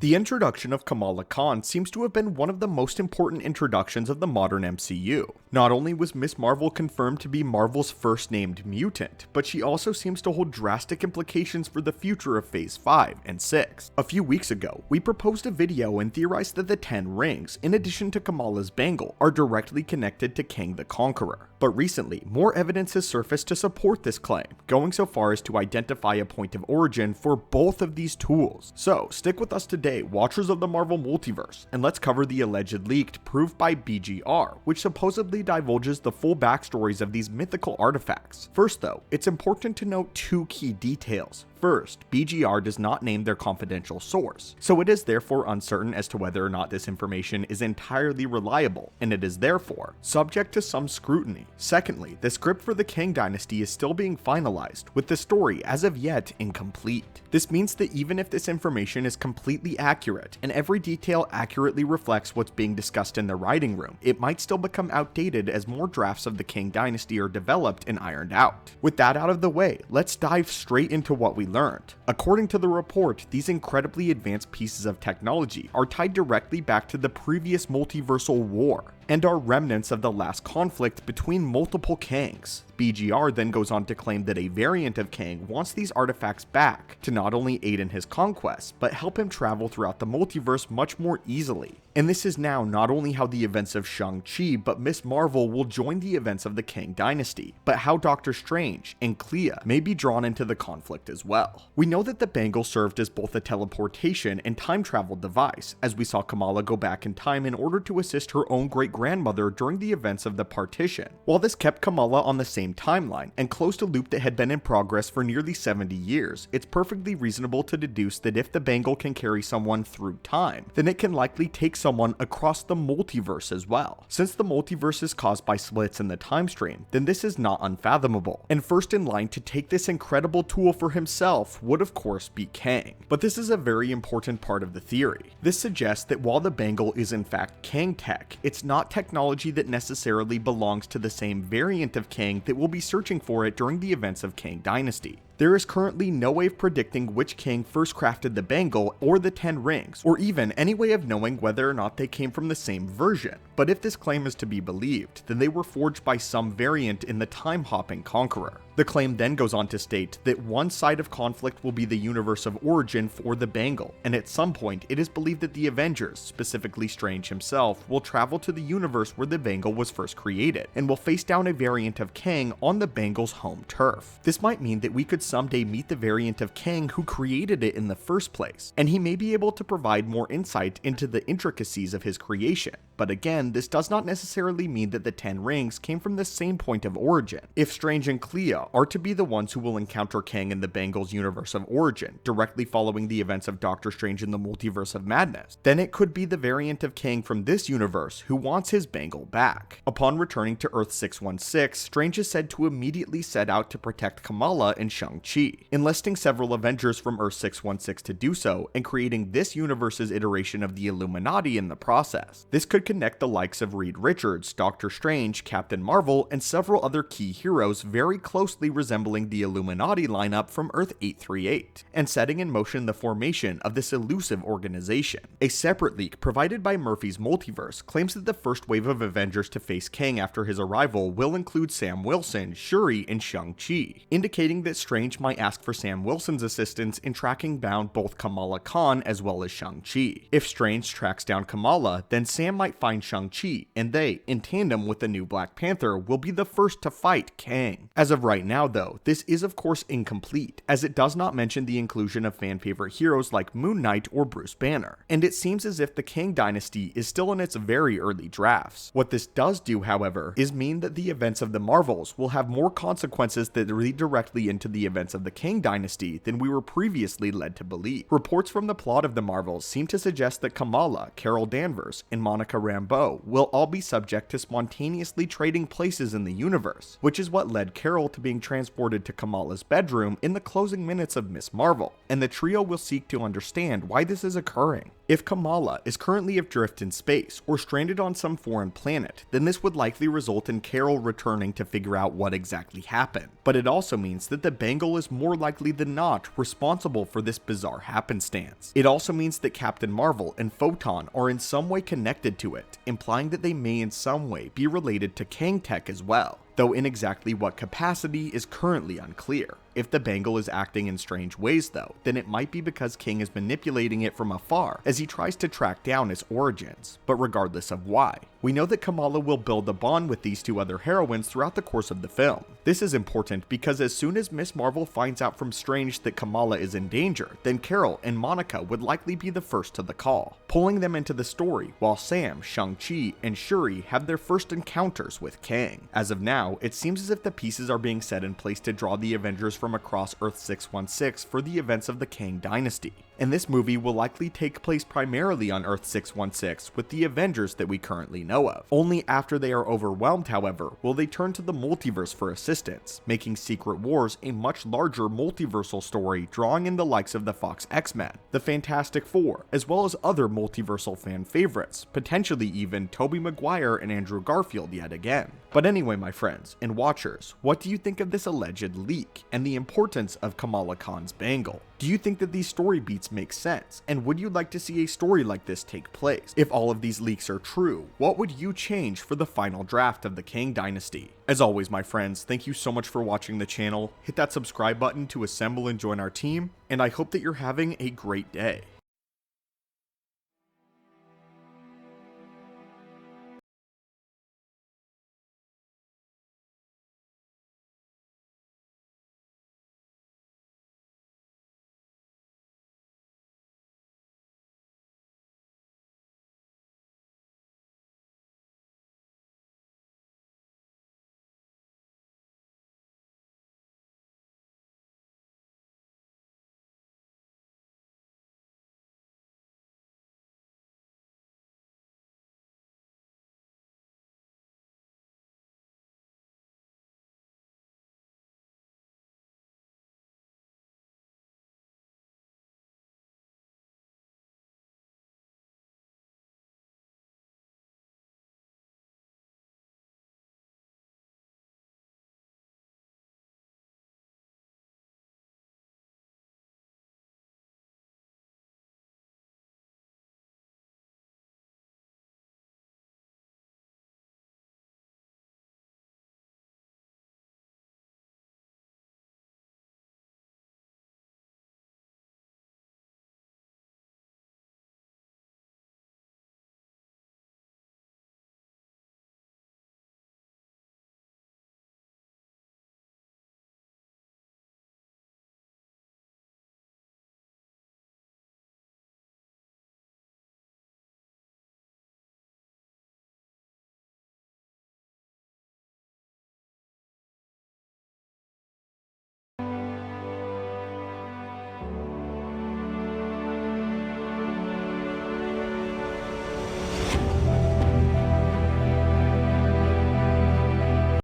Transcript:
The introduction of Kamala Khan seems to have been one of the most important introductions of the modern MCU. Not only was Ms. Marvel confirmed to be Marvel's first named mutant, but she also seems to hold drastic implications for the future of Phase 5 and 6. A few weeks ago, we proposed a video and theorized that the 10 rings, in addition to Kamala's Bangle, are directly connected to Kang the Conqueror. But recently, more evidence has surfaced to support this claim, going so far as to identify a point of origin for both of these tools. So, stick with us today, watchers of the Marvel Multiverse, and let's cover the alleged leaked proof by BGR, which supposedly divulges the full backstories of these mythical artifacts. First though, it's important to note two key details. First, BGR does not name their confidential source, so it is therefore uncertain as to whether or not this information is entirely reliable, and it is therefore subject to some scrutiny. Secondly, the script for the Kang dynasty is still being finalized, with the story as of yet incomplete. This means that even if this information is completely accurate, and every detail accurately reflects what's being discussed in the writing room, it might still become outdated as more drafts of the Kang dynasty are developed and ironed out. With that out of the way, let's dive straight into what we learned. According to the report, these incredibly advanced pieces of technology are tied directly back to the previous multiversal war, and are remnants of the last conflict between multiple Kangs. BGR then goes on to claim that a variant of Kang wants these artifacts back to not only aid in his conquest, but help him travel throughout the multiverse much more easily. And this is now not only how the events of Shang-Chi but Ms. Marvel will join the events of the Kang dynasty, but how Doctor Strange and Clea may be drawn into the conflict as well. We know that the Bangle served as both a teleportation and time travel device, as we saw Kamala go back in time in order to assist her own great-grandmother during the events of the partition. While this kept Kamala on the same timeline and closed a loop that had been in progress for nearly 70 years, it's perfectly reasonable to deduce that if the Bangle can carry someone through time, then it can likely take someone across the multiverse as well. Since the multiverse is caused by splits in the time stream, then this is not unfathomable, and first in line to take this incredible tool for himself would of course be Kang. But this is a very important part of the theory. This suggests that while the Bangle is in fact Kang tech, it's not technology that necessarily belongs to the same variant of Kang that will be searching for it during the events of Kang Dynasty. There is currently no way of predicting which Kang first crafted the Bangle or the 10 rings, or even any way of knowing whether or not they came from the same version. But if this claim is to be believed, then they were forged by some variant in the time-hopping Conqueror. The claim then goes on to state that one side of conflict will be the universe of origin for the Bangle, and at some point it is believed that the Avengers, specifically Strange himself, will travel to the universe where the Bangle was first created, and will face down a variant of Kang on the Bangle's home turf. This might mean that we could someday meet the variant of Kang who created it in the first place, and he may be able to provide more insight into the intricacies of his creation. But again, this does not necessarily mean that the 10 rings came from the same point of origin. If Strange and Clea are to be the ones who will encounter Kang in the Bangle's universe of origin, directly following the events of Doctor Strange in the Multiverse of Madness, then it could be the variant of Kang from this universe who wants his Bangle back. Upon returning to Earth 616, Strange is said to immediately set out to protect Kamala and Shang-Chi, enlisting several Avengers from Earth 616 to do so, and creating this universe's iteration of the Illuminati in the process. This could connect the likes of Reed Richards, Doctor Strange, Captain Marvel, and several other key heroes very closely resembling the Illuminati lineup from Earth 838, and setting in motion the formation of this elusive organization. A separate leak provided by Murphy's Multiverse claims that the first wave of Avengers to face Kang after his arrival will include Sam Wilson, Shuri, and Shang-Chi, indicating that Strange might ask for Sam Wilson's assistance in tracking down both Kamala Khan as well as Shang-Chi. If Strange tracks down Kamala, then Sam might find Shang-Chi, and they, in tandem with the new Black Panther, will be the first to fight Kang. As of right now though, this is of course incomplete, as it does not mention the inclusion of fan favorite heroes like Moon Knight or Bruce Banner, and it seems as if the Kang dynasty is still in its very early drafts. What this does do, however, is mean that the events of the Marvels will have more consequences that lead directly into the events of the Kang dynasty than we were previously led to believe. Reports from the plot of the Marvels seem to suggest that Kamala, Carol Danvers, and Monica Rambeau will all be subject to spontaneously trading places in the universe, which is what led Carol to be being transported to Kamala's bedroom in the closing minutes of Ms. Marvel, and the trio will seek to understand why this is occurring. If Kamala is currently adrift in space or stranded on some foreign planet, then this would likely result in Carol returning to figure out what exactly happened. But it also means that the Bangle is more likely than not responsible for this bizarre happenstance. It also means that Captain Marvel and Photon are in some way connected to it, implying that they may in some way be related to Kang tech as well, though in exactly what capacity is currently unclear. If the Bangle is acting in strange ways though, then it might be because Kang is manipulating it from afar as he tries to track down its origins, but regardless of why, we know that Kamala will build a bond with these two other heroines throughout the course of the film. This is important because as soon as Ms. Marvel finds out from Strange that Kamala is in danger, then Carol and Monica would likely be the first to the call, pulling them into the story while Sam, Shang-Chi, and Shuri have their first encounters with Kang. As of now, it seems as if the pieces are being set in place to draw the Avengers from across Earth 616 for the events of the Kang dynasty, and this movie will likely take place primarily on Earth 616 with the Avengers that we currently know of. Only after they are overwhelmed, however, will they turn to the multiverse for assistance, making Secret Wars a much larger multiversal story drawing in the likes of the Fox X-Men, the Fantastic Four, as well as other multiversal fan favorites, potentially even Tobey Maguire and Andrew Garfield yet again. But anyway, my friends and watchers, what do you think of this alleged leak and the importance of Kamala Khan's Bangle? Do you think that these story beats make sense, and would you like to see a story like this take place? If all of these leaks are true, what would you change for the final draft of the Kang dynasty? As always, my friends, thank you so much for watching the channel. Hit that subscribe button to assemble and join our team, and I hope that you're having a great day.